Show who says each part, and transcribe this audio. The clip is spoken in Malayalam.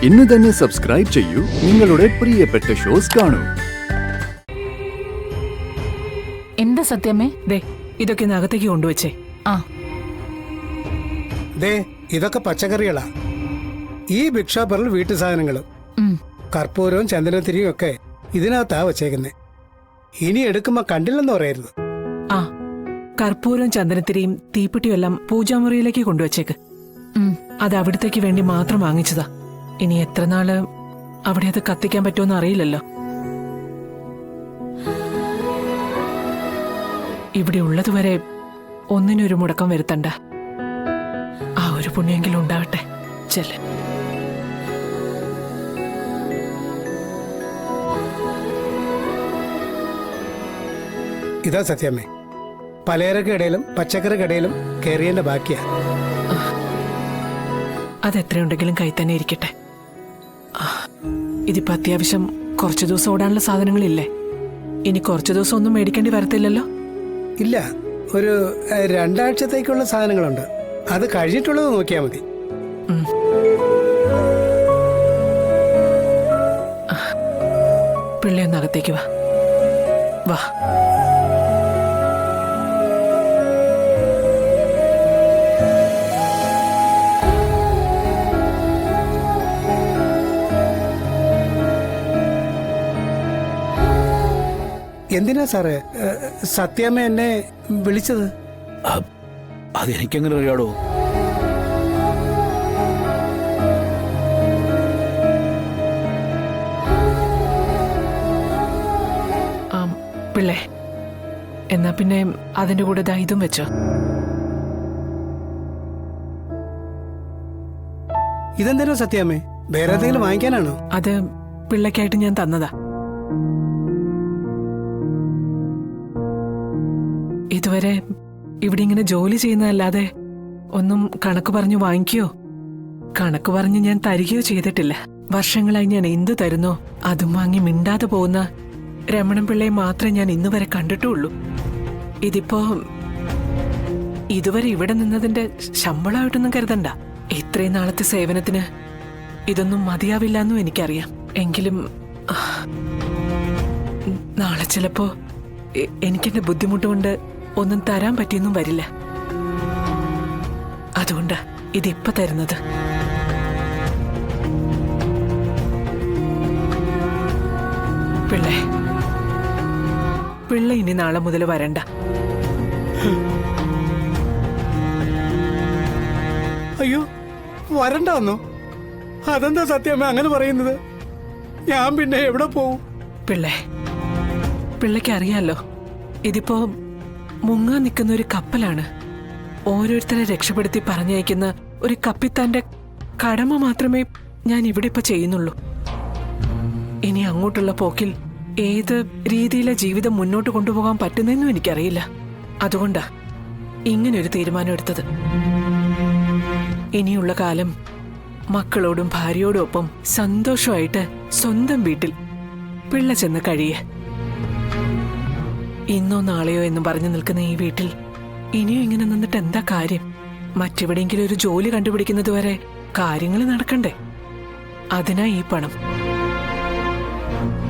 Speaker 1: ഇന്ന് തന്നെ സബ്സ്ക്രൈബ് ചെയ്യൂ, നിങ്ങളുടെ പ്രിയപ്പെട്ട ഷോസ് കാണൂ.
Speaker 2: എന്താ സത്യമേ?
Speaker 3: ദേ ഇതൊക്കെ നകത്തേക്ക് കൊണ്ടുവച്ചേ.
Speaker 2: ആ
Speaker 4: ദേ ഇതൊക്കെ പച്ചക്കറികളാ. ഈ ബിഗ് ഷോപ്പറിൽ വീട്ടു സാധനങ്ങളും കർപ്പൂരവും ചന്ദനത്തിരിയും ഒക്കെ ഇതിനകത്താ വച്ചേക്കുന്നേ. ഇനി എടുക്കുമ്പോ കണ്ടില്ലെന്ന് പറയരുത്.
Speaker 3: ആ കർപ്പൂരം ചന്ദനത്തിരിയും തീപ്പെട്ടിയും എല്ലാം പൂജാമുറിയിലേക്ക് കൊണ്ടുവച്ചേക്ക്. അത് അവിടത്തേക്ക് വേണ്ടി മാത്രം വാങ്ങിച്ചതാ. ഇനി എത്ര നാള് അവിടെ അത് കത്തിക്കാൻ പറ്റുമെന്ന് അറിയില്ലല്ലോ. ഇവിടെ ഉള്ളതുവരെ ഒന്നിനൊരു മുടക്കം വരുത്തണ്ട. ആ ഒരു പുണ്യെങ്കിലും ഉണ്ടാവട്ടെ. ചെല്ല്.
Speaker 4: ഇതാ സത്യമേ, പലചരക്കിടയിലും പച്ചക്കറിക്കിടയിലും കയറിയതിന്റെ ബാക്കിയാ.
Speaker 3: അതെത്രയുണ്ടെങ്കിലും കൈ തന്നെ ഇരിക്കട്ടെ. ഇതിപ്പോ അത്യാവശ്യം കുറച്ചു ദിവസം ഓടാനുള്ള സാധനങ്ങളില്ലേ? ഇനി കുറച്ചു ദിവസം ഒന്നും മേടിക്കേണ്ടി വരത്തില്ലല്ലോ?
Speaker 4: ഇല്ല, ഒരു 2 ആഴ്ചത്തേക്കുള്ള സാധനങ്ങളുണ്ട്. അത് കഴിഞ്ഞിട്ടുള്ളത് നോക്കിയാൽ മതി.
Speaker 3: പിള്ളയൊന്നകത്തേക്ക് വാ. വാ.
Speaker 4: എന്തിനാ സാറേ സത്യാമ്മ എന്നെ വിളിച്ചത്?
Speaker 5: അതെനിക്കെങ്ങനെ അറിയാടോ?
Speaker 3: പിള്ളേ, എന്നാ പിന്നെ അതിന്റെ കൂടെ ദാ ഇതും വെച്ചോ.
Speaker 4: ഇതെന്തിനാ സത്യാമ്മേ? വേറെ എന്തെങ്കിലും വാങ്ങിക്കാനാണോ?
Speaker 3: അത് പിള്ളയ്ക്കായിട്ട് ഞാൻ തന്നതാ. ഇതുവരെ ഇവിടെ ഇങ്ങനെ ജോലി ചെയ്യുന്നതല്ലാതെ ഒന്നും കണക്ക് പറഞ്ഞു വാങ്ങിക്കുകയോ കണക്ക് പറഞ്ഞ് ഞാൻ തരികയോ ചെയ്തിട്ടില്ല. വർഷങ്ങളായി ഞാൻ എന്തു തരുന്നോ അതും വാങ്ങി മിണ്ടാതെ പോകുന്ന രമണൻ പിള്ളയെ മാത്രമേ ഞാൻ ഇന്ന് വരെ കണ്ടിട്ടുള്ളൂ. ഇതിപ്പോ ഇതുവരെ ഇവിടെ നിന്നതിന്റെ ശമ്പളമായിട്ടൊന്നും കരുതണ്ട. ഇത്രയും നാളത്തെ സേവനത്തിന് ഇതൊന്നും മതിയാവില്ലെന്നും എനിക്കറിയാം. എങ്കിലും നാളെ ചിലപ്പോ എനിക്കെന്റെ ബുദ്ധിമുട്ട് കൊണ്ട് ഒന്നും തരാൻ പറ്റിയൊന്നും വരില്ല. അതുകൊണ്ടാ ഇതിപ്പോ തരുന്നത്. പിള്ള ഇനി നാളെ മുതൽ വരണ്ട.
Speaker 4: അയ്യോ, വരണ്ടെന്നോ? അതെന്താ സത്യാമ്മ അങ്ങനെ പറയുന്നത്? ഞാൻ പിന്നെ എവിടെ പോവും?
Speaker 3: പിള്ളയ്ക്ക് അറിയാലോ, ഇതിപ്പോ മുങ്ങാൻ നിൽക്കുന്ന ഒരു കപ്പലാണ്. ഓരോരുത്തരെ രക്ഷപ്പെടുത്തി പറഞ്ഞയക്കുന്ന ഒരു കപ്പിത്താന്റെ കടമ മാത്രമേ ഞാൻ ഇവിടെ ഇപ്പൊ ചെയ്യുന്നുള്ളൂ. ഇനി അങ്ങോട്ടുള്ള പോക്കിൽ ഏത് രീതിയിലെ ജീവിതം മുന്നോട്ട് കൊണ്ടുപോകാൻ പറ്റുന്നെന്നും എനിക്കറിയില്ല. അതുകൊണ്ടാ ഇങ്ങനൊരു തീരുമാനം എടുത്തത്. ഇനിയുള്ള കാലം മക്കളോടും ഭാര്യയോടും ഒപ്പം സന്തോഷമായിട്ട് സ്വന്തം വീട്ടിൽ പിള്ള ചെന്ന് കഴിയേ. ഇന്നോ നാളെയോ എന്ന് പറഞ്ഞു നിൽക്കുന്ന ഈ വീട്ടിൽ ഇനിയും ഇങ്ങനെ നിന്നിട്ട് എന്താ കാര്യം? മറ്റെവിടെയെങ്കിലും ഒരു ജോലി കണ്ടുപിടിക്കുന്നത് വരെ കാര്യങ്ങൾ നടക്കണ്ടേ? അതിനാ ഈ പണം.